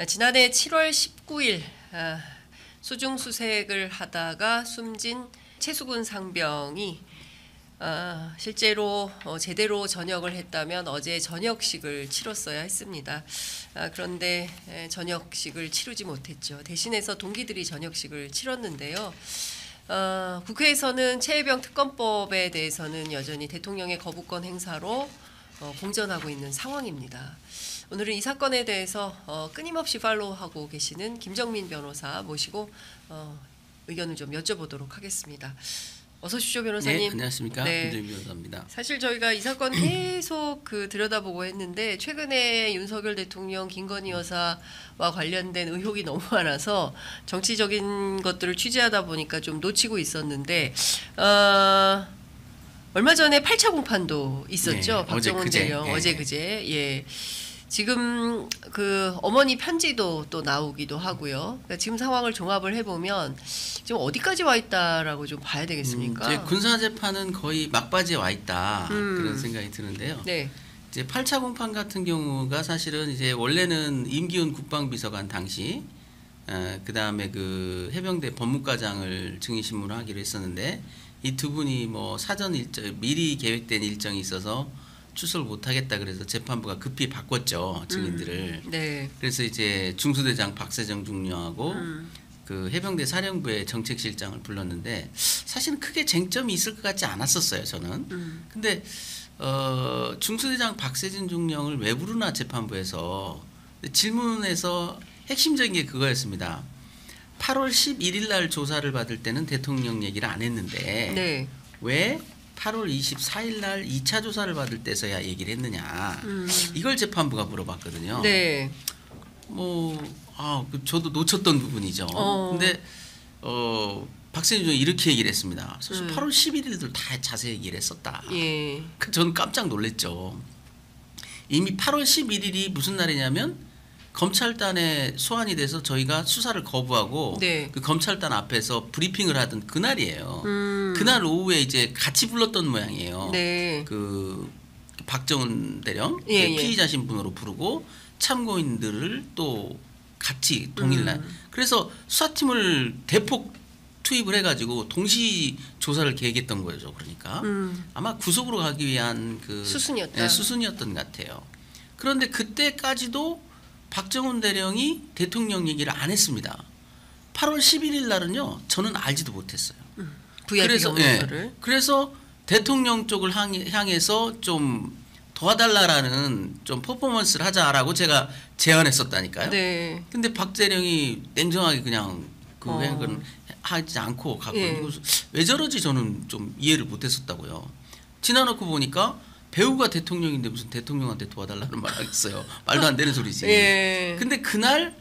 지난해 7월 19일 수중 수색을 하다가 숨진 최수근 상병이 실제로 제대로 전역을 했다면 어제 저녁식을 치렀어야 했습니다. 그런데 저녁식을 치르지 못했죠. 대신해서 동기들이 저녁식을 치렀는데요. 국회에서는 최혜병 특검법에 대해서는 여전히 대통령의 거부권 행사로 공전하고 있는 상황입니다. 오늘은 이 사건에 대해서 끊임없이 팔로우하고 계시는 김정민 변호사 모시고 의견을 좀 여쭤보도록 하겠습니다. 어서 오십시오, 변호사님. 네, 안녕하십니까. 네. 김정민 변호사입니다. 사실 저희가 이 사건 계속 들여다보고 했는데 최근에 윤석열 대통령 김건희 여사와 관련된 의혹이 너무 많아서 정치적인 것들을 취재하다 보니까 좀 놓치고 있었는데 얼마 전에 8차 공판도 있었죠. 네, 박정훈 대령 어제 그제. 예. 지금 그 어머니 편지도 또 나오기도 하고요. 그러니까 지금 상황을 종합을 해보면 지금 어디까지 와 있다라고 좀 봐야 되겠습니까? 이제 군사 재판은 거의 막바지에 와 있다 그런 생각이 드는데요. 네. 이제 8차 공판 같은 경우가 사실은 이제 원래는 임기훈 국방비서관 당시 그 다음에 그 해병대 법무과장을 증인 신문을 하기로 했었는데 이 두 분이 뭐 사전 일정 미리 계획된 일정이 있어서 출석을 못하겠다 그래서 재판부가 급히 바꿨죠 증인들을. 네. 그래서 이제 중수대장 박세정 중령하고 그 해병대 사령부의 정책실장을 불렀는데 사실은 크게 쟁점이 있을 것 같지 않았었어요 저는. 근데 중수대장 박세정 중령을 왜 부르나 재판부에서 질문에서 핵심적인 게 그거였습니다. 8월 11일 날 조사를 받을 때는 대통령 얘기를 안 했는데 네. 왜 8월 24일 날 2차 조사를 받을 때서야 얘기를 했느냐. 이걸 재판부가 물어봤거든요. 네. 저도 놓쳤던 부분이죠. 근데 박세준 중령이 이렇게 얘기를 했습니다. 사실 8월 11일도 다 자세히 얘기를 했었다. 예. 저는 깜짝 놀랐죠. 이미 8월 11일이 무슨 날이냐면 검찰단에 소환이 돼서 저희가 수사를 거부하고 네. 그 검찰단 앞에서 브리핑을 하던 그날이에요. 그날 오후에 이제 같이 불렀던 모양이에요. 네. 그 박정훈 대령 예, 피의자 신분으로 부르고 참고인들을 또 같이 동일날 그래서 수사팀을 대폭 투입을 해가지고 동시 조사를 계획했던 거죠. 그러니까 아마 구속으로 가기 위한 그 수순이었다. 네, 수순이었던 것 같아요. 그런데 그때까지도 박정훈 대령이 대통령 얘기를 안 했습니다. 8월 11일 날은요. 저는 알지도 못했어요. 그래서 대통령 쪽을 향해서 좀 도와달라라는 좀 퍼포먼스를 하자라고 제가 제안했었다니까요. 네. 근데 박 대령이 냉정하게 그냥 그 행동을 하지 않고 가고 왜 저러지 저는 좀 이해를 못했었다고요. 지나놓고 보니까 배우가 대통령인데 무슨 대통령한테 도와달라는 말 하겠어요. 말도 안 되는 소리지. 예. 근데 그날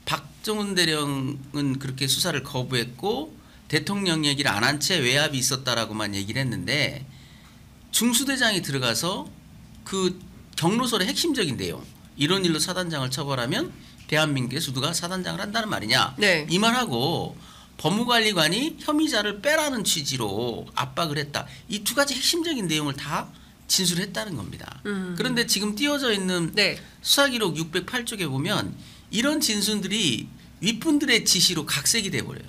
박정훈 대령은 그렇게 수사를 거부했고 대통령 얘기를 안 한 채 외압이 있었다라고만 얘기를 했는데 중수대장이 들어가서 그 경로설의 핵심적인 내용 이런 일로 사단장을 처벌하면 대한민국의 수두가 사단장을 한다는 말이냐. 네. 이 말하고 법무관리관이 혐의자를 빼라는 취지로 압박을 했다. 이 두 가지 핵심적인 내용을 다 진술했다는 겁니다. 그런데 지금 띄워져 있는 네. 수사기록 608쪽에 보면 이런 진술들이 윗분들의 지시로 각색이 돼버려요.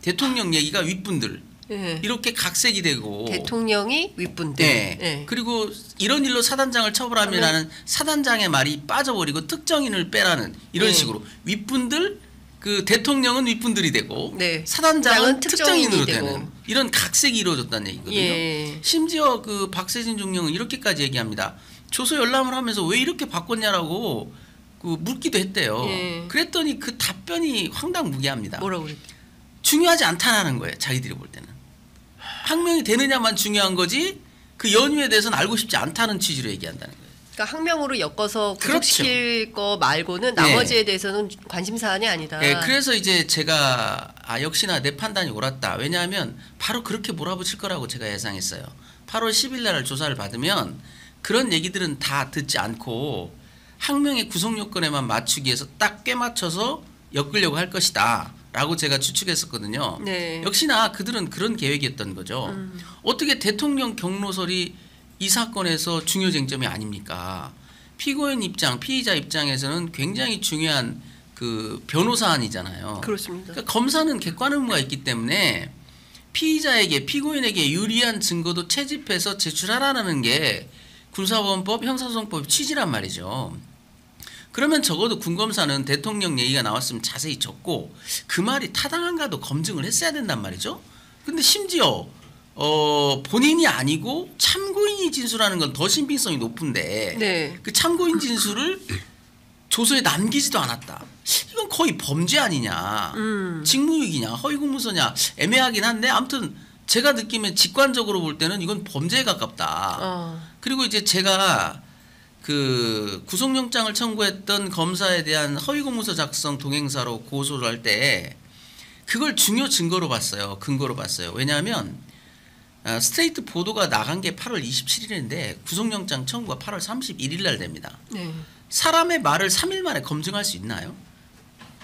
대통령 얘기가 윗분들 예. 이렇게 각색이 되고 대통령이 윗분들. 네. 예. 그리고 이런 일로 사단장을 처벌하면 하는 사단장의 말이 빠져버리고 특정인을 빼라는 이런 식으로 윗분들 그 대통령은 윗분들이 되고 네. 사단장은 특정인이 특정인으로 되고. 되는 이런 각색이 이루어졌다는 얘기거든요. 예. 심지어 그 박세진 중령은 이렇게까지 얘기합니다. 조서 열람을 하면서 왜 이렇게 바꿨냐라고 그 묻기도 했대요. 예. 그랬더니 그 답변이 황당무계합니다. 뭐라고 그랬죠? 중요하지 않다라는 거예요. 자기들이 볼 때는. 항명이 되느냐만 중요한 거지 그 연유에 대해서는 알고 싶지 않다는 취지로 얘기한다는 거예요. 그러니까 항명으로 엮어서 구속시킬 거 말고는 나머지에 대해서는 관심 사안이 아니다. 네, 그래서 이제 제가 역시나 내 판단이 옳았다. 왜냐하면 바로 그렇게 몰아붙일 거라고 제가 예상했어요. 8월 10일 날 조사를 받으면 그런 얘기들은 다 듣지 않고 항명의 구속 요건에만 맞추기 위해서 딱 꿰맞춰서 엮으려고 할 것이다. 라고 제가 추측했었거든요. 네. 역시나 그들은 그런 계획이었던 거죠. 어떻게 대통령 경로설이 이 사건에서 중요 쟁점이 아닙니까? 피고인 입장, 피의자 입장에서는 굉장히 중요한 그 변호사안이잖아요. 그렇습니다. 그러니까 검사는 객관 의무가 있기 때문에 피의자에게 피고인에게 유리한 증거도 채집해서 제출하라는 게 군사법원법, 형사소송법 취지란 말이죠. 그러면 적어도 군검사는 대통령 얘기가 나왔으면 자세히 적고 그 말이 타당한가도 검증을 했어야 된단 말이죠. 근데 심지어 본인이 아니고 참고인이 진술하는 건 더 신빙성이 높은데 네. 그 참고인 진술을 조서에 남기지도 않았다. 이건 거의 범죄 아니냐. 직무유기냐 허위공문서냐 애매하긴 한데 아무튼 제가 느끼면 직관적으로 볼 때는 이건 범죄에 가깝다. 그리고 이제 제가 그 구속영장을 청구했던 검사에 대한 허위공문서 작성 동행사로 고소를 할 때 그걸 중요 증거로 봤어요. 근거로 봤어요. 왜냐하면 스트레이트 보도가 나간 게 8월 27일인데 구속영장 청구가 8월 31일 날 됩니다. 네. 사람의 말을 3일 만에 검증할 수 있나요?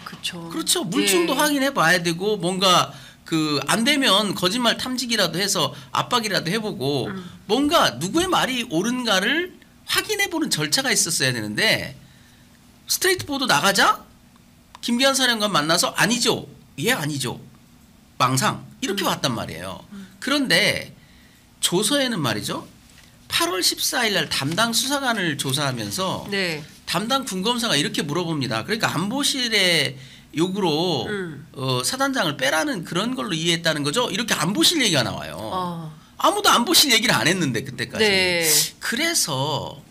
그렇죠. 그렇죠. 물증도 예. 확인해 봐야 되고 뭔가 그 안 되면 거짓말 탐지기라도 해서 압박이라도 해보고 뭔가 누구의 말이 옳은가를 확인해 보는 절차가 있었어야 되는데 스트레이트 보도 나가자 김기한 사령관 만나서 아니죠. 예 아니죠. 망상 이렇게 왔단 말이에요. 그런데 조서에는 말이죠. 8월 14일 날 담당 수사관을 조사하면서 네. 담당 군검사가 이렇게 물어봅니다. 그러니까 안보실의 요구로 사단장을 빼라는 그런 걸로 이해했다는 거죠. 이렇게 안보실 얘기가 나와요. 아무도 안보실 얘기를 안 했는데 그때까지. 네. 그래서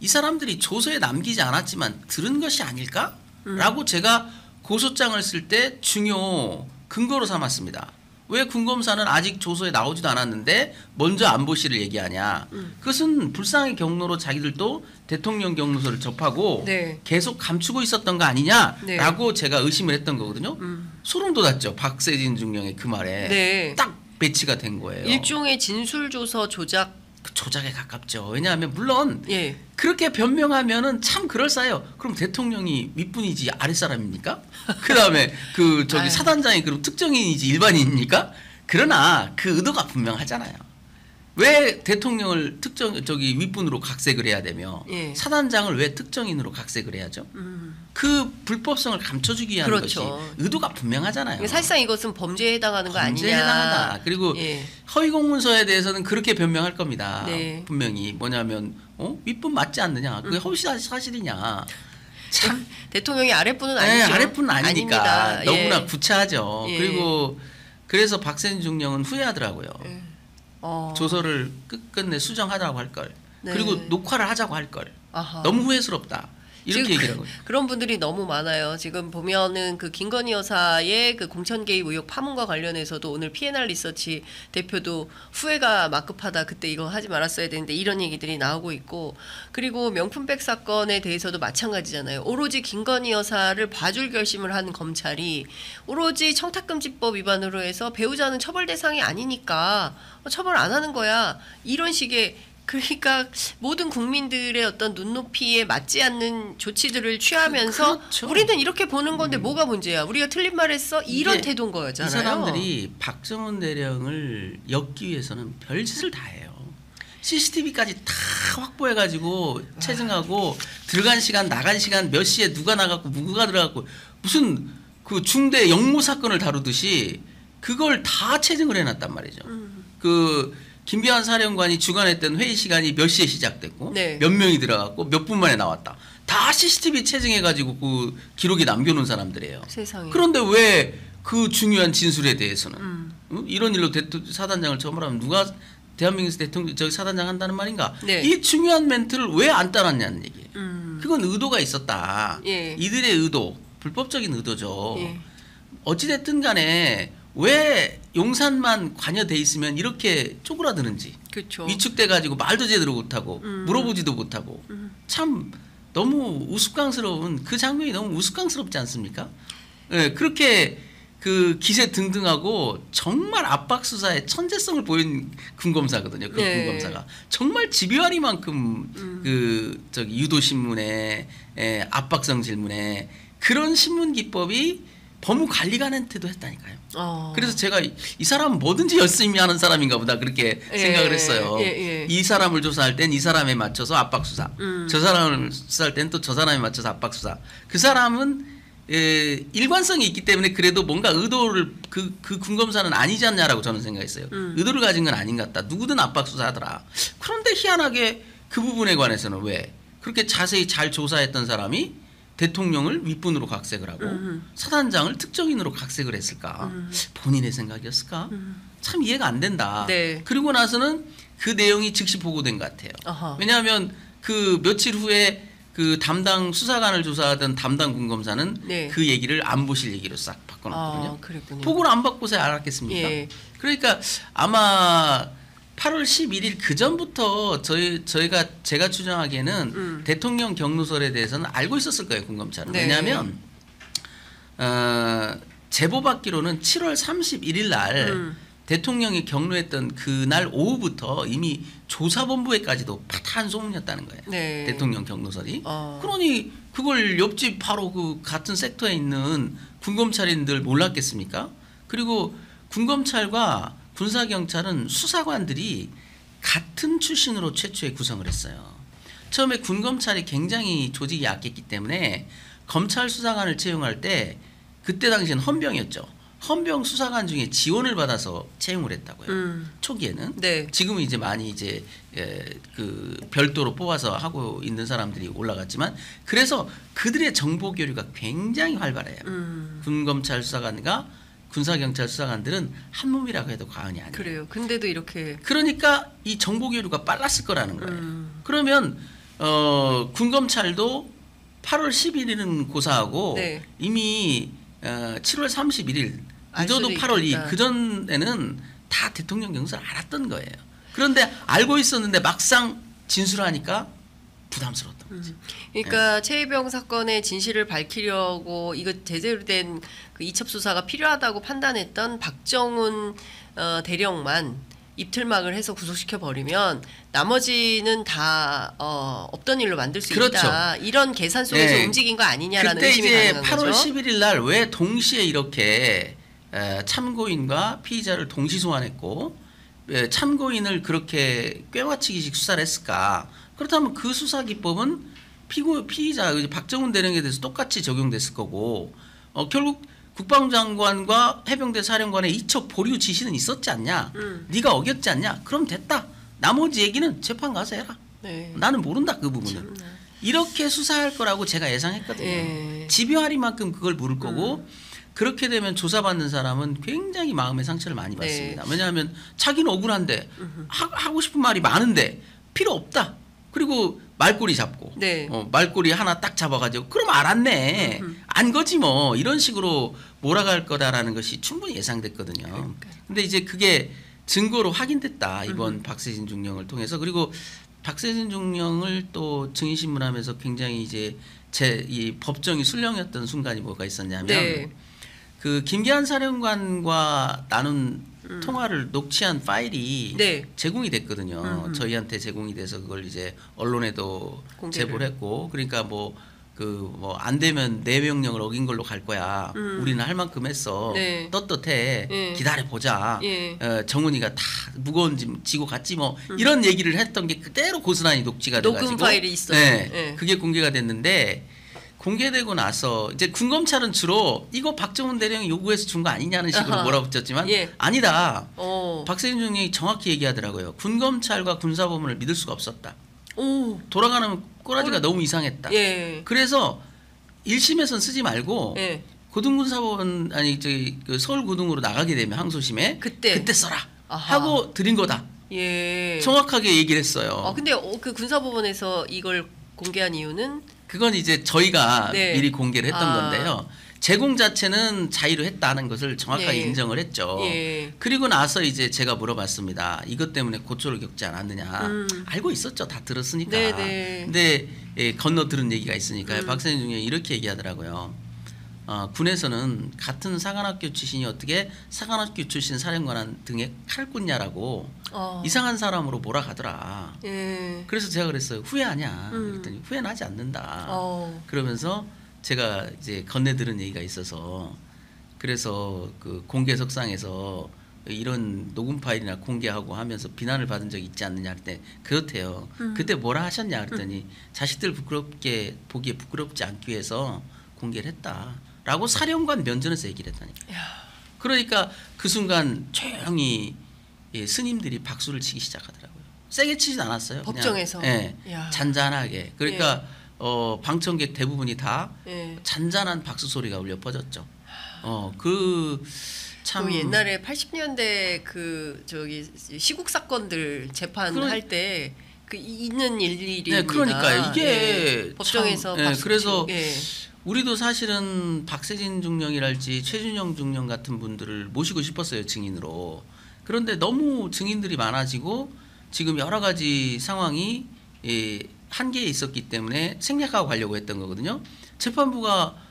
이 사람들이 조서에 남기지 않았지만 들은 것이 아닐까라고 제가 고소장을 쓸 때 중요 근거로 삼았습니다. 왜 군검사는 아직 조서에 나오지도 않았는데 먼저 안보실을 얘기하냐. 그것은 불상의 경로로 자기들도 대통령 경로서를 접하고 네. 계속 감추고 있었던 거 아니냐라고 제가 의심을 했던 거거든요. 소름 돋았죠. 박세진 중령의 그 말에 네. 딱 배치가 된 거예요. 일종의 진술조서 조작. 그 조작에 가깝죠. 왜냐하면 물론 예. 그렇게 변명하면은 참 그럴싸해요. 그럼 대통령이 윗분이지 아랫사람입니까? 그다음에 그 저기 아유. 사단장이 그럼 특정인이지 일반인입니까? 그러나 그 의도가 분명하잖아요. 왜 대통령을 특정 저기 윗분으로 각색을 해야 되며 예. 사단장을 왜 특정인으로 각색을 해야죠? 그 불법성을 감춰주기 위한 그렇죠. 것이 의도가 분명하잖아요. 사실상 이것은 범죄에 해당하는 거 범죄에 아니냐. 해당하다. 그리고 예. 허위공문서에 대해서는 그렇게 변명할 겁니다. 네. 분명히 뭐냐면 윗분 맞지 않느냐. 그게 허위 사실이냐. 참 대통령이 아랫분은 네, 아니죠. 아랫분은 아니니까 아닙니다. 너무나 예. 구차하죠. 예. 그리고 그래서 박세진 중령은 후회하더라고요. 예. 조서를 끝끝내 수정하자고 할 걸. 네. 그리고 녹화를 하자고 할 걸. 아하. 너무 후회스럽다. 이렇게 지금 얘기를 하고. 그런 분들이 너무 많아요. 지금 보면은 그 김건희 여사의 그 공천 개입 의혹 파문과 관련해서도 오늘 P&R 리서치 대표도 후회가 막급하다. 그때 이거 하지 말았어야 되는데 이런 얘기들이 나오고 있고, 그리고 명품백 사건에 대해서도 마찬가지잖아요. 오로지 김건희 여사를 봐줄 결심을 한 검찰이 오로지 청탁금지법 위반으로 해서 배우자는 처벌 대상이 아니니까 처벌 안 하는 거야. 이런 식의, 그러니까 모든 국민들의 어떤 눈높이에 맞지 않는 조치들을 취하면서 그렇죠. 우리는 이렇게 보는 건데 뭐가 문제야? 우리가 틀린 말 했어? 이런 태도인 거잖아요. 이 사람들이 박정훈 대령을 엮기 위해서는 별짓을 다 해요. CCTV까지 다 확보해가지고 체증하고 들어간 시간 나간 시간 몇 시에 누가 나갔고 누가 들어갔고 무슨 그 중대 영모 사건을 다루듯이 그걸 다 체증을 해놨단 말이죠. 그 김기한 사령관이 주관했던 회의 시간이 몇 시에 시작됐고 네. 몇 명이 들어갔고 몇 분 만에 나왔다. 다 CCTV 체증해가지고 그 기록이 남겨놓은 사람들이에요. 세상에. 그런데 왜 그 중요한 진술에 대해서는 이런 일로 사단장을 처벌하면 누가 대한민국에서 대통령 저기 사단장 한다는 말인가? 네. 이 중요한 멘트를 왜 안 따랐냐는 얘기예요. 그건 의도가 있었다. 예. 이들의 의도, 불법적인 의도죠. 예. 어찌됐든 간에 왜 용산만 관여돼 있으면 이렇게 쪼그라드는지 그렇죠. 위축돼 가지고 말도 제대로 못하고 물어보지도 못하고 참 너무 우스꽝스러운 그 장면이 너무 우스꽝스럽지 않습니까? 네, 그렇게 그 기세 등등하고 정말 압박 수사의 천재성을 보인 군검사거든요. 그 네. 군검사가 정말 집요하리만큼 그 저기 유도 신문에 압박성 질문에 그런 신문 기법이 법무관리관한테도 했다니까요. 어. 그래서 제가 이 사람은 뭐든지 열심히 하는 사람인가 보다 그렇게 예, 생각을 했어요. 예. 이 사람을 조사할 땐 이 사람에 맞춰서 압박 수사. 저 사람을 수사할 땐 또 저 사람에 맞춰서 압박 수사. 그 사람은 일관성이 있기 때문에 그래도 뭔가 의도를 그 군검사는 아니지 않냐라고 저는 생각했어요. 의도를 가진 건 아닌 것 같다. 누구든 압박 수사하더라. 그런데 희한하게 그 부분에 관해서는 왜 그렇게 자세히 잘 조사했던 사람이 대통령을 윗분으로 각색을 하고 사단장을 특정인으로 각색을 했을까? 본인의 생각이었을까? 참 이해가 안 된다. 네. 그리고 나서는 그 내용이 즉시 보고된 것 같아요. 어허. 왜냐하면 그 며칠 후에 그 담당 수사관을 조사하던 담당 군검사는 네. 그 얘기를 안 보실 얘기로 싹 바꿔놨거든요. 그랬군요. 보고를 안 받고서 알았겠습니까? 예. 그러니까 아마 8월 11일 그 전부터 제가 추정하기에는 대통령 경로설에 대해서는 알고 있었을 거예요, 군검찰은. 네. 왜냐하면 제보 받기로는 7월 31일 날 대통령이 경로했던 그날 오후부터 이미 조사본부에까지도 파탄 소문이었다는 거예요. 네. 대통령 경로설이. 그러니 그걸 옆집 바로 그 같은 섹터에 있는 군검찰인들 몰랐겠습니까? 그리고 군검찰과 군사경찰은 수사관들이 같은 출신으로 최초에 구성을 했어요. 처음에 군검찰이 굉장히 조직이 약했기 때문에 검찰 수사관을 채용할 때 그때 당시엔 헌병이었죠. 헌병 수사관 중에 지원을 받아서 채용을 했다고요. 초기에는. 네. 지금은 이제 많이 이제 그 별도로 뽑아서 하고 있는 사람들이 올라갔지만 그래서 그들의 정보 교류가 굉장히 활발해요. 군검찰 수사관과 군사경찰 수사관들은 한 몸이라고 해도 과언이 아니에요. 그래요. 근데도 이렇게 그러니까 이 정보 교류가 빨랐을 거라는 거예요. 그러면 군검찰도 8월 10일은 고사하고 네. 이미 7월 31일 늦어도 수도 8월 2일 있겠다. 그 전에는 다 대통령 경선을 알았던 거예요. 그런데 알고 있었는데 막상 진술하니까 부담스러웠던 거지. 그러니까 최혜병 사건의 진실을 밝히려고 이거 제대로 된 그 이첩 수사가 필요하다고 판단했던 박정훈 대령만 입틀막을 해서 구속시켜 버리면 나머지는 다 없던 일로 만들 수 그렇죠. 있다. 이런 계산 속에서 네. 움직인 거 아니냐라는 그때 의심이 이제 가능한 8월 거죠. 11일 날 왜 동시에 이렇게 참고인과 피의자를 동시 소환했고 참고인을 그렇게 꿰맞추기식 수사를 했을까? 그렇다면 그 수사 기법은 피의자 박정훈 대령에 대해서 똑같이 적용됐을 거고 결국 국방장관과 해병대 사령관의 이첩 보류 지시는 있었지 않냐? 네가 어겼지 않냐? 그럼 됐다. 나머지 얘기는 재판 가서 해라. 네. 나는 모른다 그 부분은. 참나. 이렇게 수사할 거라고 제가 예상했거든요. 예. 집요하리만큼 그걸 물을 거고 그렇게 되면 조사받는 사람은 굉장히 마음의 상처를 많이 네. 받습니다. 왜냐하면 자기는 억울한데 하고 싶은 말이 많은데 필요 없다. 그리고 말꼬리 잡고 네. 말꼬리 하나 딱 잡아가지고 그럼 알았네. 안 거지 뭐 이런 식으로 몰아갈 거다라는 것이 충분히 예상됐거든요. 그러니까요. 근데 이제 그게 증거로 확인됐다. 이번 박세진 중령을 통해서. 그리고 박세진 중령을 또 증인신문하면서 굉장히 이제 이 법정이 술렁였던 순간이 뭐가 있었냐면 네. 그 김기한 사령관과 나눈 통화를 녹취한 파일이 네. 제공이 됐거든요. 저희한테 제공이 돼서 그걸 이제 언론에도 공개를. 제보를 했고 그러니까 뭐 안 되면 내 명령을 어긴 걸로 갈 거야. 우리는 할 만큼 했어. 네. 떳떳해. 예. 기다려 보자. 예. 정은이가 다 무거운 짐 지고 갔지 뭐 이런 얘기를 했던 게 그대로 고스란히 녹취가 녹음 돼가지고 파일이 있어요. 네, 예. 그게 공개가 됐는데 공개되고 나서 이제 군검찰은 주로 이거 박정훈 대령이 요구해서 준 거 아니냐는 식으로 아하. 몰아붙였지만 예. 아니다. 어. 박세진 중령이 정확히 얘기하더라고요. 군검찰과 군사법원을 믿을 수가 없었다. 오. 돌아가는 꼬라지가 너무 이상했다. 예. 그래서 1심에선 쓰지 말고 예. 고등군사법원 아니 저기 그 서울고등으로 나가게 되면 항소심에 그때 써라 아하. 하고 드린 거다. 예. 정확하게 얘기를 했어요. 근데 그 군사법원에서 이걸 공개한 이유는 그건 이제 저희가 네. 미리 공개를 했던 건데요. 제공 자체는 자의로 했다는 것을 정확하게 예. 인정을 했죠. 예. 그리고 나서 이제 제가 물어봤습니다. 이것 때문에 고초를 겪지 않았느냐. 알고 있었죠. 다 들었으니까. 네네. 근데 건너 들은 얘기가 있으니까요. 박사님 중에 이렇게 얘기하더라고요. 군에서는 같은 사관학교 출신이 어떻게 사관학교 출신 사령관 등에 칼 꽂냐라고 이상한 사람으로 몰아가더라. 예. 그래서 제가 그랬어요. 후회하냐? 그랬더니 후회는 하지 않는다. 그러면서 제가 이제 건네 들은 얘기가 있어서 그래서 그 공개석상에서 이런 녹음 파일이나 공개하고 하면서 비난을 받은 적이 있지 않느냐 할 때 그렇대요. 그때 뭐라 하셨냐 그랬더니 자식들 부끄럽게 보기에 부끄럽지 않기 위해서 공개를 했다라고 사령관 면전에서 얘기를 했다니까. 그러니까 그 순간 조용히 스님들이 박수를 치기 시작하더라고요. 세게 치진 않았어요. 법정에서. 그냥, 잔잔하게. 그러니까 방청객 대부분이 다 잔잔한 박수 소리가 울려 퍼졌죠. 참 옛날에 80년대 그 저기 시국 사건들 재판할 때 그 있는 일들입니다. 네, 그러니까 이게 법정에서 그래서 우리도 사실은 박세진 중령이랄지 최준영 중령 같은 분들을 모시고 싶었어요, 증인으로. 그런데 너무 증인들이 많아지고 지금 여러 가지 상황이 한계에 있었기 때문에 생략하고 가려고 했던 거거든요. 재판부가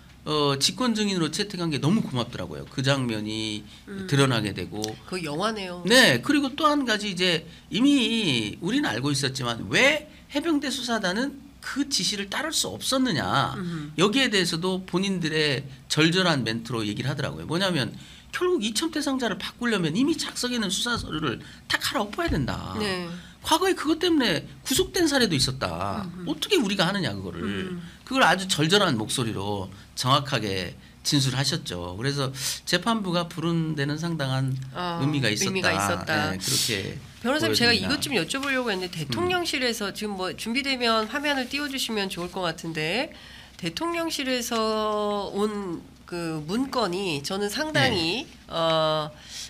직권 증인으로 채택한 게 너무 고맙더라고요. 그 장면이 드러나게 되고. 그 영화네요. 네, 그리고 또 한 가지 이제 이미 우리는 알고 있었지만 왜 해병대 수사단은 그 지시를 따를 수 없었느냐. 여기에 대해서도 본인들의 절절한 멘트로 얘기를 하더라고요. 뭐냐면 결국 이첩 대상자를 바꾸려면 이미 작성해 있는 수사 서류를 다 갈아엎어야 된다. 네. 과거에 그것 때문에 구속된 사례도 있었다. 어떻게 우리가 하느냐 그거를. 그걸 아주 절절한 목소리로 정확하게 진술하셨죠. 그래서 재판부가 부른 데는 상당한 의미가 있었다. 네, 그렇게 변호사님, 제가 보여집니다. 이것 좀 여쭤보려고 했는데 대통령실에서 지금 뭐 준비되면 화면을 띄워주시면 좋을 것 같은데 대통령실에서 온 그 문건이 저는 상당히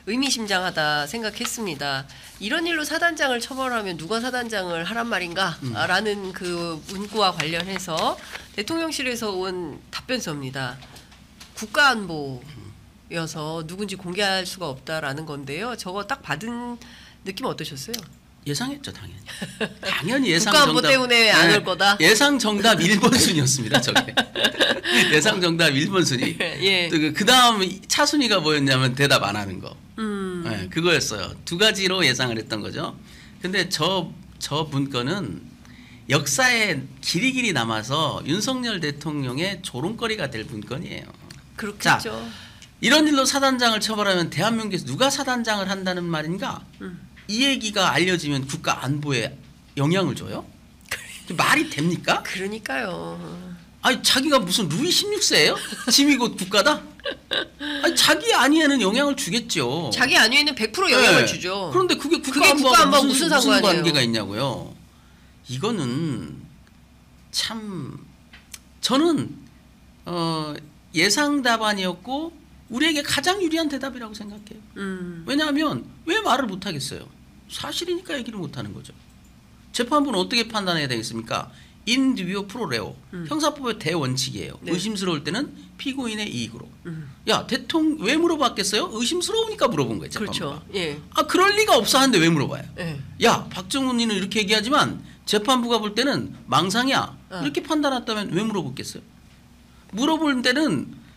의미심장하다 생각했습니다. 이런 일로 사단장을 처벌하면 누가 사단장을 하란 말인가? 라는 그 문구와 관련해서 대통령실에서 온 답변서입니다. 국가안보여서 누군지 공개할 수가 없다라는 건데요. 저거 딱 받은 느낌 어떠셨어요? 예상했죠, 당연히. 당연히 예상 국가안보 정답 때문에 안 올 거다. 예상 정답 1번 순위였습니다, 저게. 예상 정답 1번 순위. 예. 그 다음 차순위가 뭐였냐면 대답 안 하는 거. 네, 그거였어요. 두 가지로 예상을 했던 거죠. 근데 저 문건은 역사에 길이길이 남아서 윤석열 대통령의 조롱거리가 될 문건이에요. 그렇겠죠. 자, 이런 일로 사단장을 처벌하면 대한민국에서 누가 사단장을 한다는 말인가? 이 얘기가 알려지면 국가 안보에 영향을 줘요? 말이 됩니까? 그러니까요. 아니 자기가 무슨 루이 16세예요? 짐이 곧 국가다? 아니 자기 안위에는 영향을 주겠죠. 자기 안위에는 100% 영향을 주죠. 그런데 그게 국가 국가안보하고 안보하고 무슨 상관이에요? 관계가 있냐고요. 이거는 참 저는 예상 답안이었고 우리에게 가장 유리한 대답이라고 생각해요. 왜냐하면 왜 말을 못 하겠어요? 사실이니까 얘기를 못 하는 거죠. 재판부는 어떻게 판단해야 되겠습니까? 인 듀비오 프로레오. 형사법의 대원칙이에요. 네. 의심스러울 때는 피고인의 이익으로. 야, 대통령 왜 물어봤겠어요? 의심스러우니까 물어본 거예요, 재판부가. 그렇죠. 예. 그럴 리가 없어 하는데 왜 물어봐요? 예. 야, 박정훈이는 이렇게 얘기하지만 재판부가 볼 때는 망상이야. 이렇게 판단했다면 왜 물어보겠어요? 물어볼 때는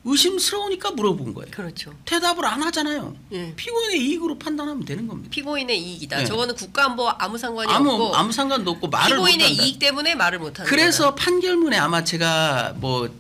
의심스러우니까 물어본 거예요. 그렇죠. 대답을 안 하잖아요. 예. 피고인의 이익으로 판단하면 되는 겁니다. 피고인의 이익이다. 네. 저거는 국가안보 아무 상관이 없고 아무 상관도 없고 말을 피고인의 못한다. 이익 때문에 말을 못하는 그래서 판결문에 아마 제가 뭐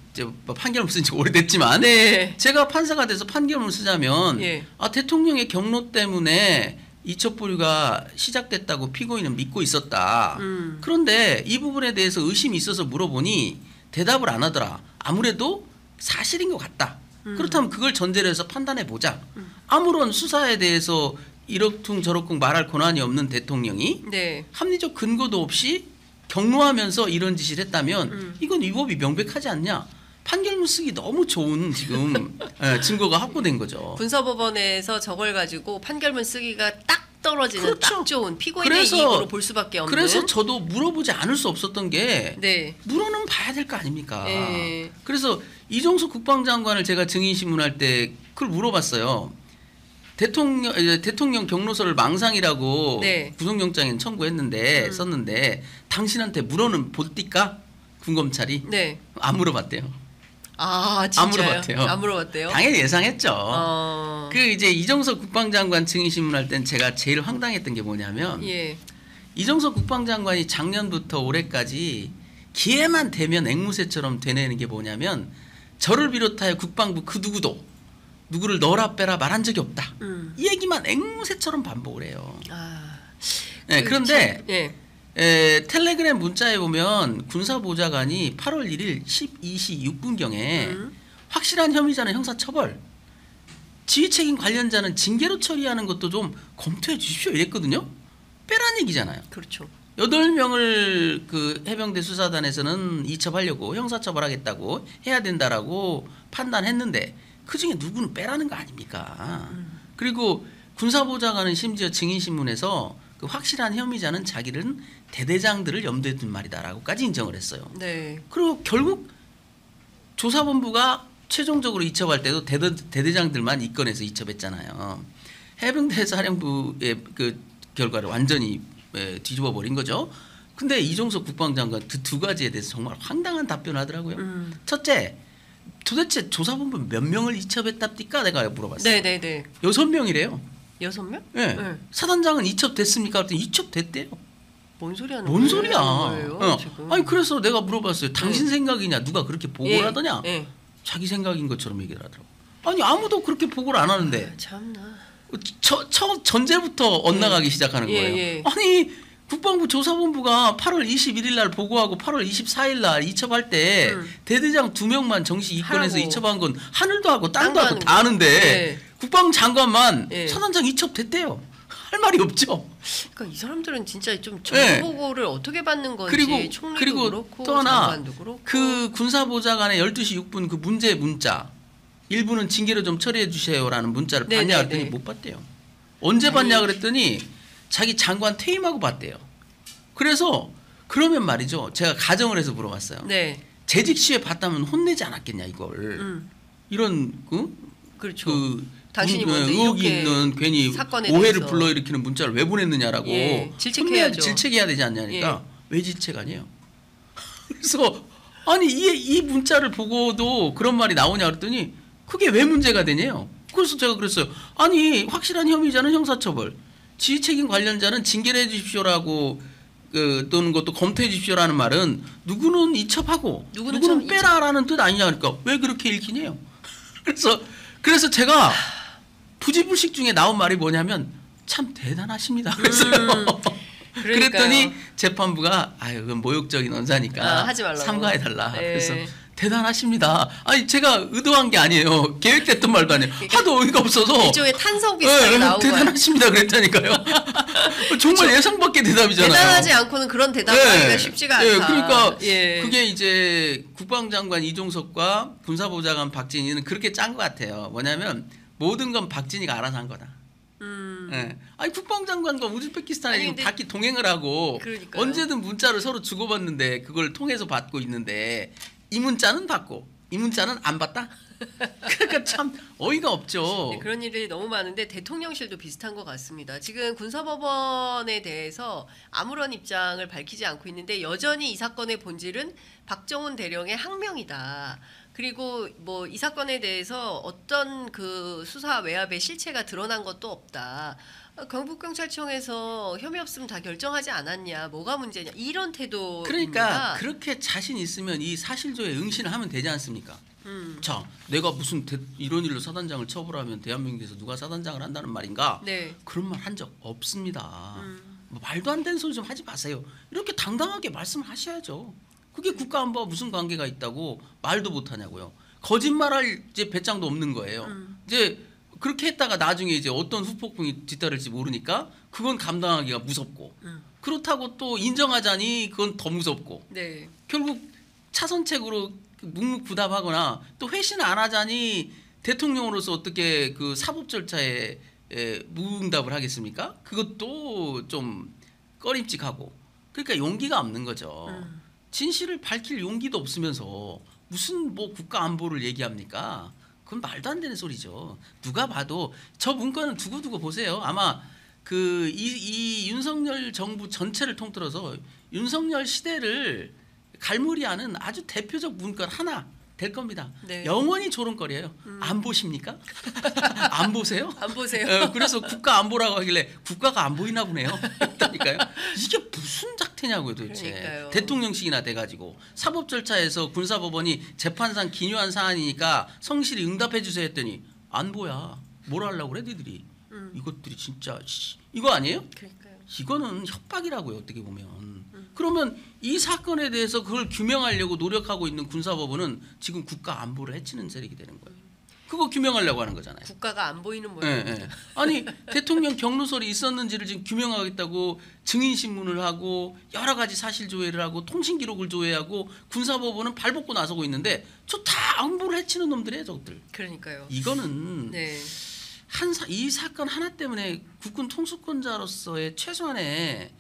판결문 쓴 지 오래됐지만 네. 제가 판사가 돼서 판결문 쓰자면 예. 대통령의 경로 때문에 이첩 보류가 시작됐다고 피고인은 믿고 있었다. 그런데 이 부분에 대해서 의심이 있어서 물어보니 대답을 안 하더라. 아무래도 사실인 것 같다. 그렇다면 그걸 전제로 해서 판단해 보자. 아무런 수사에 대해서 이러쿵저러쿵 말할 권한이 없는 대통령이 네. 합리적 근거도 없이 경로하면서 이런 짓을 했다면 이건 위법이 명백하지 않냐. 판결문 쓰기 너무 좋은 지금 증거가 확보된 거죠. 군사법원에서 저걸 가지고 판결문 쓰기가 딱 떨어지는 그렇죠. 딱 좋은 피고인의 이익으로 볼 수밖에 없는. 그래서 저도 물어보지 않을 수 없었던 게 네. 물어는 봐야 될 거 아닙니까. 네. 그래서 이종석 국방장관을 제가 증인신문할 때 그걸 물어봤어요. 대통령 경로서를 망상이라고 네. 구속영장에 청구했는데 썼는데 당신한테 물어는 볼띠까 군검찰이 네. 안 물어봤대요. 진짜요? 안 물어봤대요. 안 물어봤대요? 당연히 예상했죠. 그 이제 이종석 국방장관 증인신문할 땐 제가 제일 황당했던 게 뭐냐면 예. 이종석 국방장관이 작년부터 올해까지 기회만 되면 앵무새처럼 되뇌는 게 뭐냐면 저를 비롯하여 국방부 그 누구도 누구를 넣어라 빼라 말한 적이 없다. 이 얘기만 앵무새처럼 반복을 해요. 아, 네, 그런데 예. 텔레그램 문자에 보면 군사보좌관이 8월 1일 12시 6분경에 확실한 혐의자는 형사처벌, 지휘책임 관련자는 징계로 처리하는 것도 좀 검토해 주십시오 이랬거든요. 빼란 얘기잖아요. 그렇죠. 8명을 그 해병대 수사단에서는 이첩하려고 형사처벌하겠다고 해야 된다라고 판단했는데 그중에 누구는 빼라는 거 아닙니까? 그리고 군사보좌관은 심지어 증인신문에서 그 확실한 혐의자는 자기는 대대장들을 염두에 둔 말이다라고까지 인정을 했어요. 네. 그리고 결국 조사본부가 최종적으로 이첩할 때도 대대장들만 입건해서 이첩했잖아요. 해병대 사령부의 그 결과를 완전히 뒤집어 버린 거죠. 근데 이종석 국방장관 그 두 가지에 대해서 정말 황당한 답변을 하더라고요. 첫째, 도대체 조사본부 몇 명을 이첩했답니까? 내가 물어봤어요. 네네네. 6명이래요. 6명? 네. 네. 사단장은 이첩됐습니까? 그랬더니 이첩됐대요. 뭔 소리 하는 뭔 거예요? 소리야? 거예요, 지금? 아니 그래서 내가 물어봤어요. 당신 생각이냐? 누가 그렇게 보고를 예, 하더냐? 예. 자기 생각인 것처럼 얘기를 하더라고. 아니 아무도 그렇게 보고를 안 하는데 참나. 전제부터 엇나가기 시작하는 예, 거예요. 예. 아니 국방부 조사본부가 8월 21일 날 보고하고 8월 24일 날 이첩할 때 대대장 2명만 정시 입건해서 하라고. 이첩한 건 하늘도 하고 땅도 땅도 하고 하는 다 하는데 예. 국방장관만 예. 사단장 이첩됐대요. 할 말이 없죠. 그러니까 이 사람들은 진짜 좀 네. 정보를 어떻게 받는 건지 그리고 총리도 그렇고 또 하나 장관도 그렇고 그 군사보좌관의 12시 6분 그 문자 일부는 징계로 좀 처리해 주세요라는 문자를 네, 봤냐 네, 그랬더니 네. 못 봤대요. 언제 봤냐 그랬더니 자기 장관 퇴임하고 봤대요. 그래서 그러면 말이죠. 제가 가정을 해서 물어봤어요. 네. 재직 시에 봤다면 혼내지 않았겠냐 이걸. 이런 그렇죠. 그 당신이 먼저 의혹이 이렇게 있는 괜히 사건에 오해를 대해서. 불러일으키는 문자를 왜 보냈느냐라고 예, 질책해야죠. 질책해야 되지 않냐니까 왜 질책 아니에요? 그래서 아니 이 문자를 보고도 그런 말이 나오냐 그랬더니 그게 왜 문제가 되냐요? 그래서 제가 그랬어요. 아니 확실한 혐의자는 형사처벌, 지휘책임 관련자는 징계를 해주십시오라고 또는 것도 검토해 주십시오라는 말은 누구는 이첩하고 누구는 빼라라는 뜻 아니냐 그러니까 왜 그렇게 읽히냐요? 그래서 제가 부지불식 중에 나온 말이 뭐냐면 참 대단하십니다. 그랬어요. 그랬더니 재판부가 아유 그건 모욕적인 언사니까 하지 말라고. 삼가해달라. 네. 그래서 대단하십니다. 아니 제가 의도한 게 아니에요. 계획됐던 말도 아니에요. 하도 어이가 없어서 일종의 탄성 비슷하게 나온 거예요. 대단하십니다 그랬다니까요. 정말 그렇죠. 예상 밖의 대답이잖아요. 대단하지 않고는 그런 대답하기가 쉽지가 않다. 그러니까 예. 그게 이제 국방장관 이종석과 군사보좌관 박진희는 그렇게 짠 것 같아요. 뭐냐면 모든 건 박진희가 알아서 한 거다. 예. 아니 국방장관과 우즈베키스탄에 지금 닭이 동행을 하고 그러니까요. 언제든 문자를 서로 주고받는데 그걸 통해서 받고 있는데 이 문자는 받고 이 문자는 안 받다? 그러니까 참 어이가 없죠. 네, 그런 일이 너무 많은데 대통령실도 비슷한 것 같습니다. 지금 군사법원에 대해서 아무런 입장을 밝히지 않고 있는데 여전히 이 사건의 본질은 박정훈 대령의 항명이다. 그리고 뭐 이 사건에 대해서 어떤 그 수사 외압의 실체가 드러난 것도 없다. 경북경찰청에서 혐의 없으면 다 결정하지 않았냐, 뭐가 문제냐 이런 태도입니다. 그러니까 그렇게 자신 있으면 이 사실조에 응신을 하면 되지 않습니까? 자, 내가 무슨 이런 일로 사단장을 처벌하면 대한민국에서 누가 사단장을 한다는 말인가? 네. 그런 말 한 적 없습니다. 뭐 말도 안 되는 소리 좀 하지 마세요. 이렇게 당당하게 말씀을 하셔야죠. 그게 국가안보와 무슨 관계가 있다고 말도 못하냐고요. 거짓말할 이제 배짱도 없는 거예요. 이제 그렇게 했다가 나중에 이제 어떤 후폭풍이 뒤따를지 모르니까 그건 감당하기가 무섭고 그렇다고 또 인정하자니 그건 더 무섭고 네. 결국 차선책으로 묵묵부답하거나 또 회신 안 하자니 대통령으로서 어떻게 그 사법 절차에 무응답을 하겠습니까? 그것도 좀 꺼림칙하고 그러니까 용기가 없는 거죠. 진실을 밝힐 용기도 없으면서 무슨 뭐 국가 안보를 얘기합니까? 그건 말도 안 되는 소리죠. 누가 봐도 저 문건은 두고두고 보세요. 아마 그 이 윤석열 정부 전체를 통틀어서 윤석열 시대를 갈무리하는 아주 대표적 문건 하나 될 겁니다. 네. 영원히 조롱거려요. 안 보십니까? 안 보세요? 안 보세요. 그래서 국가 안보라고 하길래 국가가 안 보이나 보네요. 그러니까요. 이게 무슨 작태냐고요 도대체. 그러니까요. 대통령식이나 돼가지고 사법 절차에서 군사법원이 재판상 기묘한 사안이니까 성실히 응답해 주세요 했더니 안보야. 뭘 하려고 그래 니들이. 이것들이 진짜 이거 아니에요? 그러니까요. 이거는 협박이라고요. 어떻게 보면. 그러면 이 사건에 대해서 그걸 규명하려고 노력하고 있는 군사법원은 지금 국가 안보를 해치는 세력이 되는 거예요. 그거 규명하려고 하는 거잖아요. 국가가 안 보이는 예, 모양입니다. 예. 아니 대통령 경로설이 있었는지를 지금 규명하겠다고 증인 신문을 하고 여러 가지 사실 조회를 하고 통신 기록을 조회하고 군사법원은 발벗고 나서고 있는데 저 다 안보를 해치는 놈들이에요, 저것들. 그러니까요. 이거는 네. 이 사건 하나 때문에 국군 통수권자로서의 최소한의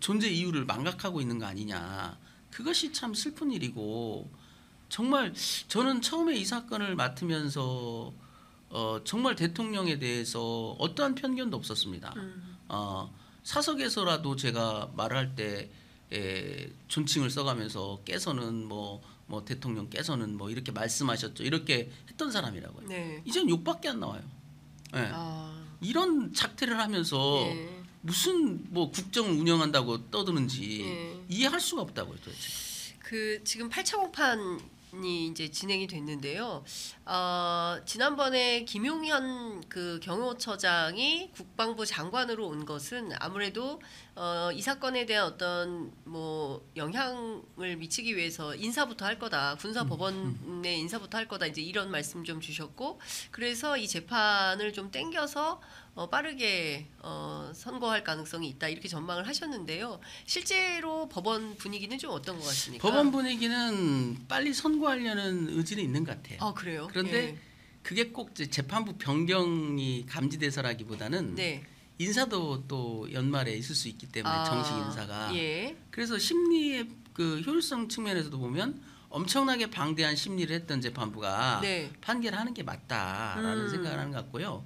존재 이유를 망각하고 있는 거 아니냐. 그것이 참 슬픈 일이고 정말 저는 처음에 이 사건을 맡으면서 정말 대통령에 대해서 어떠한 편견도 없었습니다. 사석에서라도 제가 말할 때 존칭을 써가면서 깨서는 뭐 대통령께서는 뭐 이렇게 말씀하셨죠. 이렇게 했던 사람이라고요. 네. 이젠 욕밖에 안 나와요. 네. 이런 작태를 하면서 예. 무슨 뭐 국정을 운영한다고 떠드는지 예. 이해할 수가 없다고요, 도대체. 그 지금 8차 공판이 이제 진행이 됐는데요. 지난번에 김용현 그 경호처장이 국방부 장관으로 온 것은 아무래도 이 사건에 대한 어떤 뭐 영향을 미치기 위해서 인사부터 할 거다. 군사법원의 인사부터 할 거다. 이제 이런 말씀 좀 주셨고, 그래서 이 재판을 좀 땡겨서 빠르게 선고할 가능성이 있다 이렇게 전망을 하셨는데요. 실제로 법원 분위기는 좀 어떤 것 같습니까? 법원 분위기는 빨리 선고하려는 의지는 있는 것 같아요. 아 그래요? 그런데 예. 그게 꼭 이제 재판부 변경이 감지돼서라기보다는 네. 인사도 또 연말에 있을 수 있기 때문에 정식 인사가. 예. 그래서 심리의 그 효율성 측면에서도 보면 엄청나게 방대한 심리를 했던 재판부가 네. 판결을 하는 게 맞다라는 생각을 하는 것 같고요.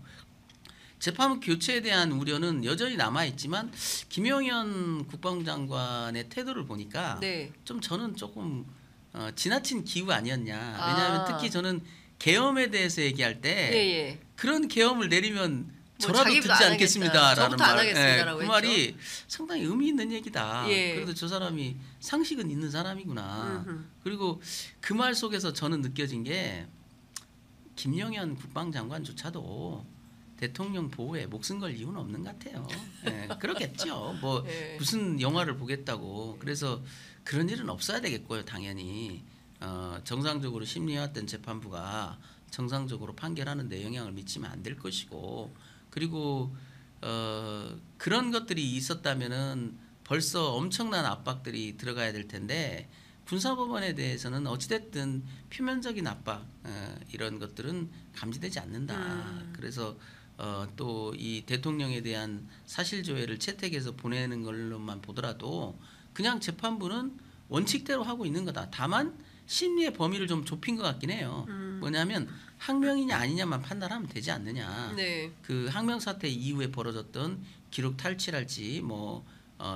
재판부 교체에 대한 우려는 여전히 남아있지만 김용현 국방부 장관의 태도를 보니까 네. 좀 저는 조금 지나친 기우 아니었냐. 왜냐하면 특히 저는 계엄에 대해서 얘기할 때 예. 그런 계엄을 내리면 저라도 자기도 듣지 안 않겠습니다라는 저부터 안 말. 하겠습니다라고 그 말이 상당히 의미 있는 얘기다. 예. 그래도 저 사람이 상식은 있는 사람이구나. 음흠. 그리고 그 말 속에서 저는 느껴진 게 김용현 국방장관조차도 대통령 보호에 목숨 걸 이유는 없는 것 같아요. 예, 그렇겠죠. 뭐 예. 무슨 영화를 보겠다고. 그래서 그런 일은 없어야 되겠고요. 당연히 정상적으로 심리해왔던 재판부가 정상적으로 판결하는 데 영향을 미치면 안 될 것이고, 그리고 그런 것들이 있었다면은 벌써 엄청난 압박들이 들어가야 될 텐데 군사법원에 대해서는 어찌됐든 표면적인 압박 이런 것들은 감지되지 않는다. 그래서 또 이 대통령에 대한 사실조회를 채택해서 보내는 걸로만 보더라도 그냥 재판부는 원칙대로 하고 있는 거다. 다만 심리의 범위를 좀 좁힌 것 같긴 해요. 뭐냐면 항명이냐 아니냐만 판단하면 되지 않느냐. 네. 그 항명 사태 이후에 벌어졌던 기록 탈취랄지 뭐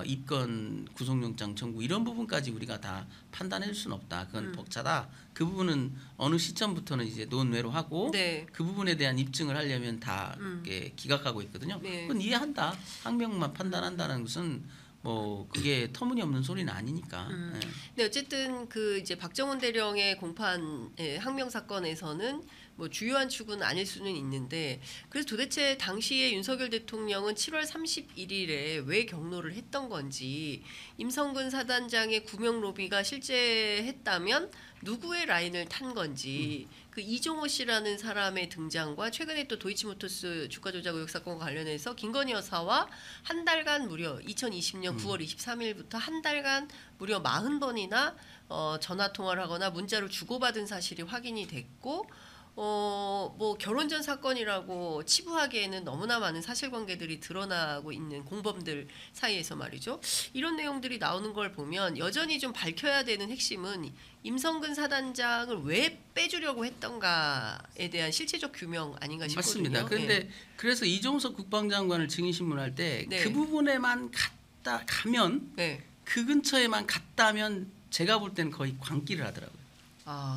입건 구속영장 청구 이런 부분까지 우리가 다 판단해 줄 수는 없다. 그건 벅차다. 그 부분은 어느 시점부터는 이제 논외로 하고 네. 그 부분에 대한 입증을 하려면 다 이렇게 기각하고 있거든요. 네. 그건 이해한다. 항명만 판단한다는 것은 뭐 그게 터무니없는 소리는 아니니까. 예. 네, 어쨌든 그 이제 박정훈 대령의 공판 항명 사건에서는 뭐 주요한 축은 아닐 수는 있는데, 그래서 도대체 당시에 윤석열 대통령은 7월 31일에 왜 경로를 했던 건지, 임성근 사단장의 구명 로비가 실제 했다면 누구의 라인을 탄 건지, 그 이종호 씨라는 사람의 등장과 최근에 또 도이치모터스 주가 조작 의혹 사건과 관련해서 김건희 여사와 한 달간 무려 2020년 9월 23일부터 한 달간 무려 40번이나 전화 통화를 하거나 문자로 주고받은 사실이 확인이 됐고, 뭐 결혼 전 사건이라고 치부하기에는 너무나 많은 사실관계들이 드러나고 있는 공범들 사이에서 말이죠. 이런 내용들이 나오는 걸 보면 여전히 좀 밝혀야 되는 핵심은 임성근 사단장을 왜 빼주려고 했던가에 대한 실체적 규명 아닌가 싶거든요. 맞습니다. 그런데 예. 그래서 이종석 국방장관을 증인신문할 때 그 네. 부분에만 가면 네. 그 근처에만 갔다면 제가 볼 때는 거의 광기를 하더라고요.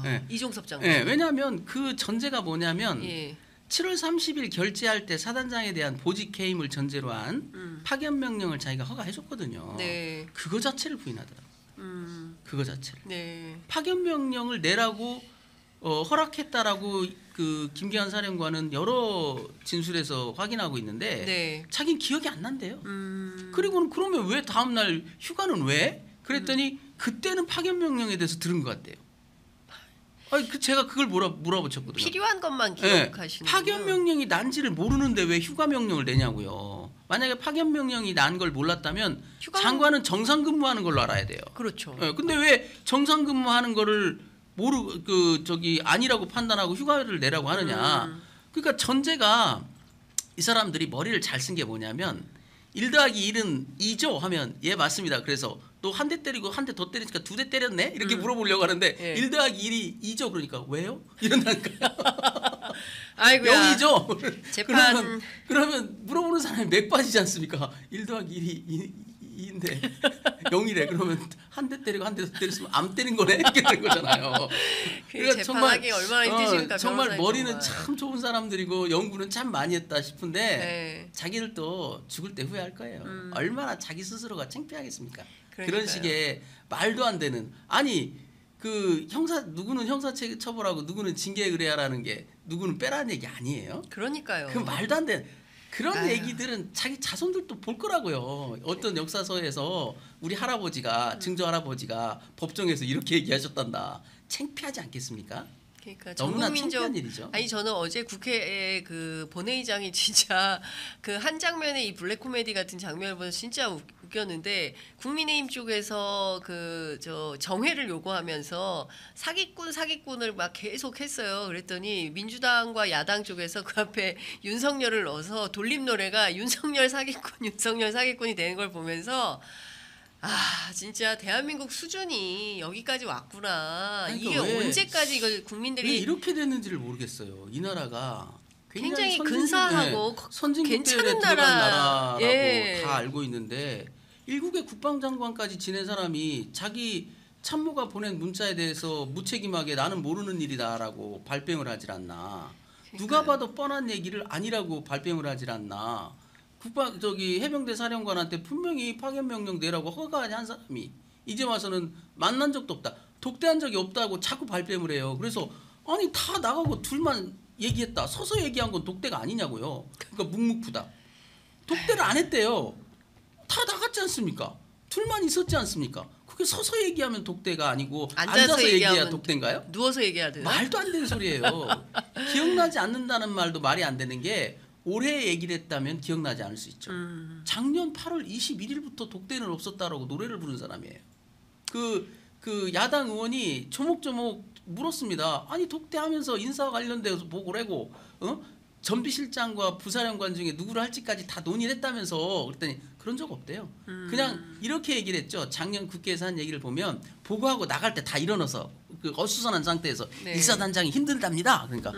네. 이종섭 장관. 네, 왜냐하면 그 전제가 뭐냐면 예. 7월 30일 결재할 때 사단장에 대한 보직 해임을 전제로 한 파견 명령을 자기가 허가해줬거든요. 네. 그거 자체를 부인하더라고요. 그거 자체를. 네. 파견 명령을 내라고 허락했다라고 그 김기한 사령관은 여러 진술에서 확인하고 있는데 네. 자기는 기억이 안 난대요. 그리고는 그러면 왜 다음 날 휴가는 왜? 그랬더니 그때는 파견 명령에 대해서 들은 것 같대요. 아니 제가 그걸 물어보셨거든요. 필요한 것만 네, 기억하시는. 파견 명령이 난지를 모르는데 왜 휴가 명령을 내냐고요. 만약에 파견 명령이 난 걸 몰랐다면 장관은 정상 근무하는 걸로 알아야 돼요. 그렇죠. 네, 근데 왜 정상 근무하는 거를 아니라고 판단하고 휴가를 내라고 하느냐. 그러니까 전제가 이 사람들이 머리를 잘 쓴 게 뭐냐면 1 더하기 1은 2죠 하면 예 맞습니다. 그래서 또 한 대 때리고 한 대 더 때리니까 2대 때렸네 이렇게 물어보려고 하는데 예. 1 더하기 1이 2죠 그러니까 왜요? 이런다니까요. 아이고야. 0이죠. 재판 그러면 물어보는 사람이 맥 빠지지 않습니까? 1 더하기 1이 2인데 0이래. 그러면 한 대 때리고 한 대 더 때렸으면 암 때린 거네 이렇게 되는 거잖아요. 그 재판하기 얼마나 힘드십니까? 정말 변호사님 머리는 정말. 참 좋은 사람들이고 연구는 참 많이 했다 싶은데 네. 자기들도 죽을 때 후회할 거예요. 얼마나 자기 스스로가 창피하겠습니까? 그런 그러니까요. 식의 말도 안 되는 아니 그 누구는 형사체 처벌하고 누구는 징계 의뢰하라는 게 누구는 빼라는 얘기 아니에요? 그러니까요. 그 말도 안 되는 그런 아유. 얘기들은 자기 자손들도 볼 거라고요. 어떤 역사서에서 우리 할아버지가 증조 할아버지가 법정에서 이렇게 얘기하셨단다. 창피하지 않겠습니까? 그러니까 너무나 전국민적 창피한 일이죠. 아니 저는 어제 국회에 그 본회의장이 진짜 그 한 장면의 이 블랙 코미디 같은 장면을 보면서 진짜 웃겼는데 국민의힘 쪽에서 그 저 정회를 요구하면서 사기꾼을 막 계속 했어요. 그랬더니 민주당과 야당 쪽에서 그 앞에 윤석열을 넣어서 돌림 노래가 윤석열 사기꾼이 되는 걸 보면서 아 진짜 대한민국 수준이 여기까지 왔구나. 그러니까 이게 왜- 언제까지 이걸 왜 국민들이 이렇게 됐는지를 모르겠어요. 이 나라가 굉장히 근사하고 선진국 괜찮은 대회에 들어간 나라. 나라라고 예. 다 알고 있는데 일국의 국방장관까지 지낸 사람이 자기 참모가 보낸 문자에 대해서 무책임하게 나는 모르는 일이다라고 발뺌을 하질 않나. 누가 봐도 뻔한 얘기를 아니라고 발뺌을 하질 않나. 해병대 사령관한테 분명히 파견 명령 내라고 허가한 사람이 이제 와서는 만난 적도 없다. 독대한 적이 없다고 자꾸 발뺌을 해요. 그래서 아니 다 나가고 둘만 얘기했다. 서서 얘기한 건 독대가 아니냐고요. 그러니까 묵묵부답. 독대를 안 했대요. 다 나갔지 않습니까? 둘만 있었지 않습니까? 그게 서서 얘기하면 독대가 아니고 앉아서 얘기해야 얘기하면 독대인가요? 누워서 얘기해야 되나? 말도 안 되는 소리예요. 기억나지 않는다는 말도 말이 안 되는 게 올해 얘기를 했다면 기억나지 않을 수 있죠. 작년 8월 21일부터 독대는 없었다라고 노래를 부른 사람이에요. 그 야당 의원이 조목조목 물었습니다. 아니 독대하면서 인사와 관련돼서 보고를 하고 전비실장과 부사령관 중에 누구를 할지까지 다 논의를 했다면서 그랬더니 그런 적 없대요. 그냥 이렇게 얘기를 했죠. 작년 국회에서 한 얘기를 보면 보고하고 나갈 때 다 일어나서 그 어수선한 상태에서 네. 일사단장이 힘들답니다. 그러니까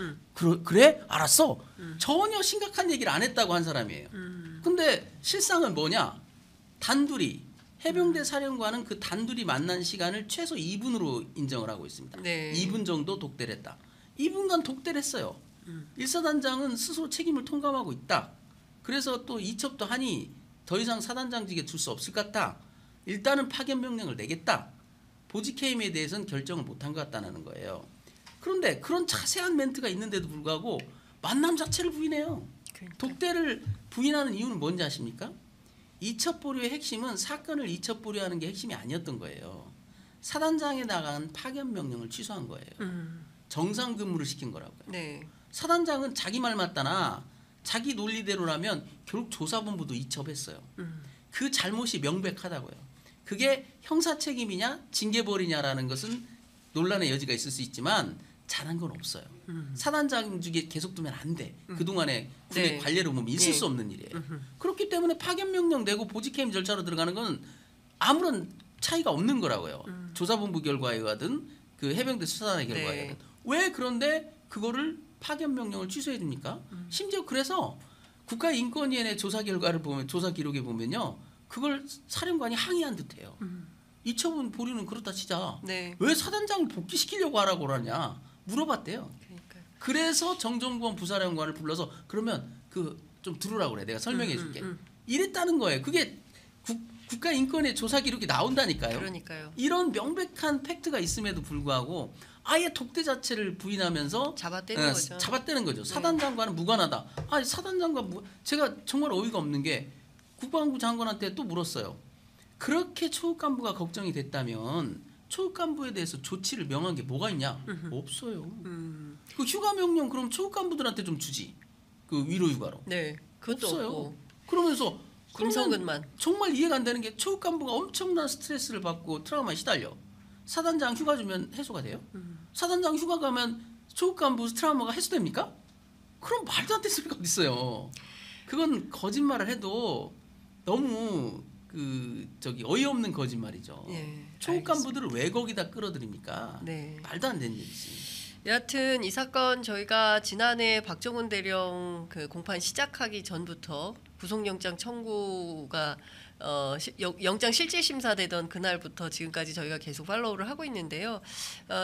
그래? 알았어. 전혀 심각한 얘기를 안 했다고 한 사람이에요. 근데 실상은 뭐냐? 단둘이 해병대 사령관은 그 단둘이 만난 시간을 최소 2분으로 인정을 하고 있습니다. 네. 2분 정도 독대를 했다. 2분간 독대를 했어요. 일사단장은 스스로 책임을 통감하고 있다. 그래서 또 이첩도 하니 더 이상 사단장직에 둘 수 없을 것 같다. 일단은 파견 명령을 내겠다. 보직해임에 대해서는 결정을 못한 것 같다는 거예요. 그런데 그런 자세한 멘트가 있는데도 불구하고 만남 자체를 부인해요. 그러니까. 독대를 부인하는 이유는 뭔지 아십니까? 이첩보류의 핵심은 사건을 이첩보류하는 게 핵심이 아니었던 거예요. 사단장에 나간 파견 명령을 취소한 거예요. 정상 근무를 시킨 거라고요. 네. 사단장은 자기 말 맞다나 자기 논리대로라면 결국 조사본부도 이첩했어요. 그 잘못이 명백하다고요. 그게 형사 책임이냐 징계벌이냐라는 것은 논란의 여지가 있을 수 있지만 잘한 건 없어요. 사단장직에 계속 두면 안 돼. 그동안에 군의 네. 관례로 보면 있을 네. 수 없는 일이에요. 그렇기 때문에 파견 명령 내고 보직해임 절차로 들어가는 건 아무런 차이가 없는 거라고요. 조사본부 결과에 의하든 그 해병대 수사단의 결과에 네. 의하든. 왜 그런데 그거를 파견 명령을 취소해 줍니까? 심지어 그래서 국가인권위원회 조사 결과를 보면 조사 기록에 보면요. 그걸 사령관이 항의한 듯해요. 이처분 보류는 그렇다 치자. 네. 왜 사단장을 복귀시키려고 하라고 그러냐 물어봤대요. 그러니까. 그래서 정종권 부사령관을 불러서 그러면 그 좀 들으라고 그래. 내가 설명해 줄게. 이랬다는 거예요. 그게 국가인권의 조사 기록이 나온다니까요. 그러니까요. 이런 명백한 팩트가 있음에도 불구하고 아예 독대 자체를 부인하면서 잡아떼는 거죠. 잡아떼는 거죠. 사단장관은 무관하다. 아니 사단장관 제가 정말 어이가 없는 게 국방부 장관한테 또 물었어요. 그렇게 초급 간부가 걱정이 됐다면 초급 간부에 대해서 조치를 명한 게 뭐가 있냐? 없어요. 그 휴가 명령 그럼 초급 간부들한테 좀 주지. 그 위로 휴가로. 네, 그것도 없어요. 없고 그러면서 금성근만. 정말 이해가 안 되는 게 초급 간부가 엄청난 스트레스를 받고 트라우마에 시달려. 사단장 휴가 주면 해소가 돼요? 사단장 휴가 가면 초급 간부 트라우마가 해소됩니까? 그럼 말도 안 되는 소리가 어디 있어요. 그건 거짓말을 해도 너무 어이없는 거짓말이죠. 네, 초급 간부들을 왜 거기다 끌어들입니까? 네. 말도 안 되는 일이지. 여하튼 이 사건 저희가 지난해 박정훈 대령 그 공판 시작하기 전부터 구속영장 청구가 영장 실질 심사되던 그날부터 지금까지 저희가 계속 팔로우를 하고 있는데요.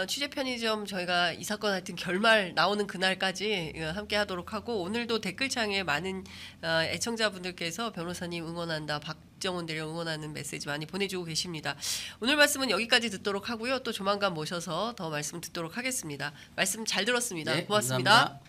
취재 편의점 저희가 이 사건 하여튼 결말 나오는 그날까지 함께 하도록 하고 오늘도 댓글창에 많은 애청자분들께서 변호사님 응원한다, 박정훈 대령 응원하는 메시지 많이 보내주고 계십니다. 오늘 말씀은 여기까지 듣도록 하고요. 또 조만간 모셔서 더 말씀 듣도록 하겠습니다. 말씀 잘 들었습니다. 네, 고맙습니다. 감사합니다.